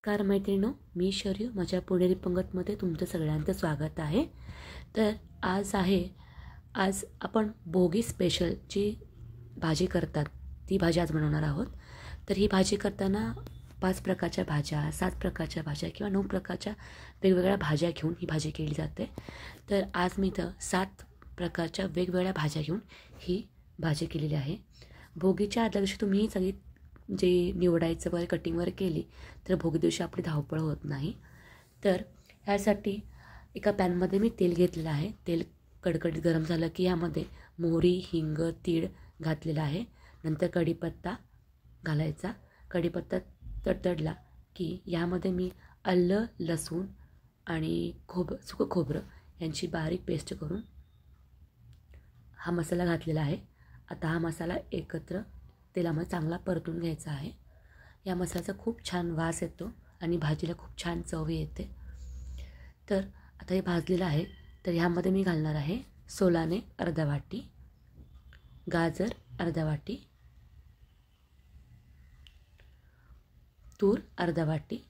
नमस्कार मैत्रिणींनो, मी शौर्य. माझ्या पुणेरी पंगतमध्ये तुमचं सगळ्यांचं स्वागत आहे. तर आज आपण भोगी स्पेशल जी भाजी करतात ती भाजी आज बनवणार आहोत. तर ही भाजी करताना 5 प्रकारच्या भाज्या, 7 प्रकारच्या भाज्या किंवा 9 प्रकारच्या वेगवेगळ्या भाज्या घेऊन ही भाजी केली जाते. तर आज मी इथं 7 प्रकारच्या वेगवेगळ्या भाज्या घेऊन ही भाजी केलेली आहे. भोगीच्या आदल्या दिवशी तुम्ही ही सगळी जे निवडायचं वगैरे कटिंग वगैरे केली तर भोगी दिवशी आपली धावपळ होत नाही. तर ह्यासाठी एका पॅनमध्ये मी तेल घेतलेलं आहे. तेल कडकडीत गरम झालं की यामध्ये मोहरी, हिंग, तीळ घातलेला आहे. नंतर कढीपत्ता घालायचा. कढीपत्ता तडतडला की यामध्ये मी आलं, लसूण आणि सुकं खोबरं यांची बारीक पेस्ट करून हा मसाला घातलेला आहे. आता हा मसाला एकत्र तेलामध्ये चांगला परतून घ्यायचा आहे. या मसाल्याचा खूप छान वास येतो आणि भाजीला खूप छान चव येते. तर आता हे भाजलेलं आहे. तर ह्यामध्ये मी घालणार आहे सोलाने अर्धा वाटी, गाजर अर्धा वाटी, तूर अर्धा वाटी.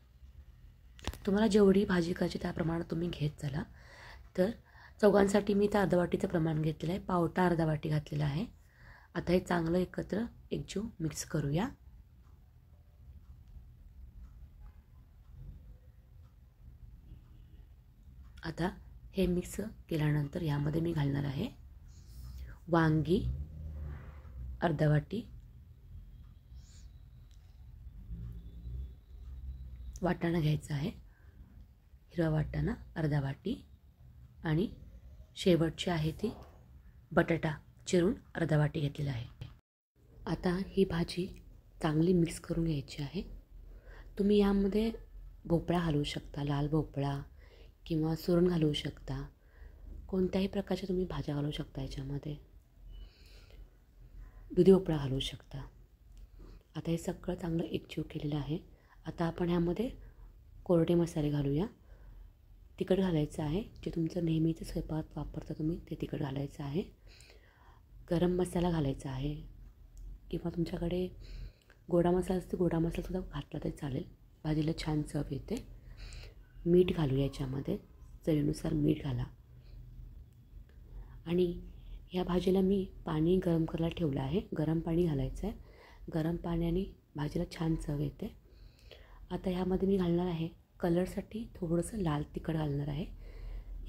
तुम्हाला जेवढी भाजी करायची त्याप्रमाणे तुम्ही घेत चला. तर चौघांसाठी मी त्या अर्धा वाटीचं प्रमाण घेतलेलं आहे. पावटा अर्धा वाटी घातलेला आहे. आता हे चांगलं एकजीव मिक्स करूया. आता हे मिक्स केल्यानंतर यामध्ये मी घालणार आहे वांगी अर्धा वाटी, वाटाणा घ्यायचा आहे, हिरवा वाटाणा अर्धा वाटी आणि शेवटची आहे ती बटाटा चिरून अर्धा वाटी घेतलेला आहे. आता ही भाजी चांगली मिक्स करून घ्यायची आहे. तुम्ही यामध्ये भोपळा घालू शकता, लाल भोपळा किंवा सुरण घालू शकता. कोणत्याही प्रकारच्या तुम्ही भाज्या घालू शकता. याच्यामध्ये दुधी भोपळा घालू शकता. आता हे सगळं चांगलं एकजीव केलेलं आहे. आता आपण ह्यामध्ये कोरडे मसाले घालूया. तिखट घालायचं आहे. जे तुमचं नेहमीचं स्वयंपाकात वापरता तुम्ही ते तिखट घालायचं आहे. गरम मसाला घालायचा आहे किंवा तुमच्याकडे गोडा मसाला असतो, गोडा मसालासुद्धा घातला तरी चालेल. भाजीला छान चव येते. मीठ घालूया याच्यामध्ये, चवीनुसार मीठ घाला. आणि ह्या भाजीला मी पाणी गरम करायला ठेवलं आहे. गरम पाणी घालायचं आहे. गरम पाण्याने भाजीला छान चव येते. आता ह्यामध्ये मी घालणार आहे कलरसाठी थोडंसं लाल तिखट घालणार आहे.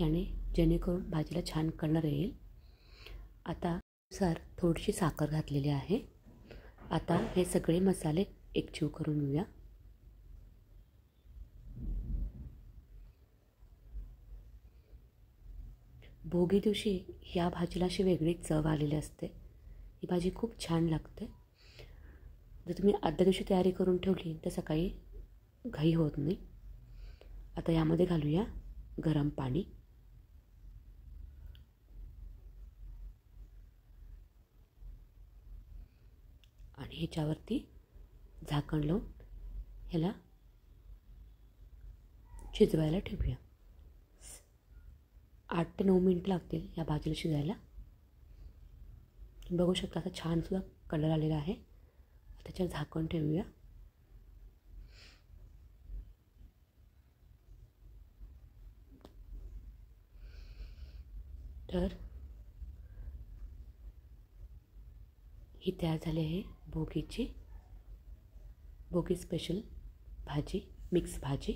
याने जेणेकरून भाजीला छान कलर येईल. आता थोडीशी साखर घातलेली आहे. आता हे सगळे मसाले एकजीव करून घेऊया. भोगी दिवशी ह्या भाजीला अशी वेगळी चव आलेली असते. ही भाजी खूप छान लागते. जर तुम्ही आदल्या दिवशी तयारी करून ठेवली तर सकाळी घाई होत नाही. आता यामध्ये घालूया गरम पाणी. आणि ह्याच्यावरती झाकण लावून ह्याला शिजवायला ठेवूया. 8 ते 9 मिनिट लागतील या भाजीला शिजायला. बघू शकता आता छान सुद्धा कलर आलेला आहे. त्याच्यावर झाकण ठेवूया. तर ही तयार झाली आहे भोगी स्पेशल भाजी, मिक्स भाजी.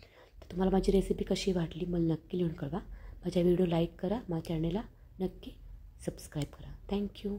तर तुम्हाला माझी रेसिपी कशी वाटली मला नक्की लिहून कळवा. माझ्या व्हिडिओ लाईक करा. माझ्या चॅनलला नक्की सबस्क्राईब करा. थँक्यू.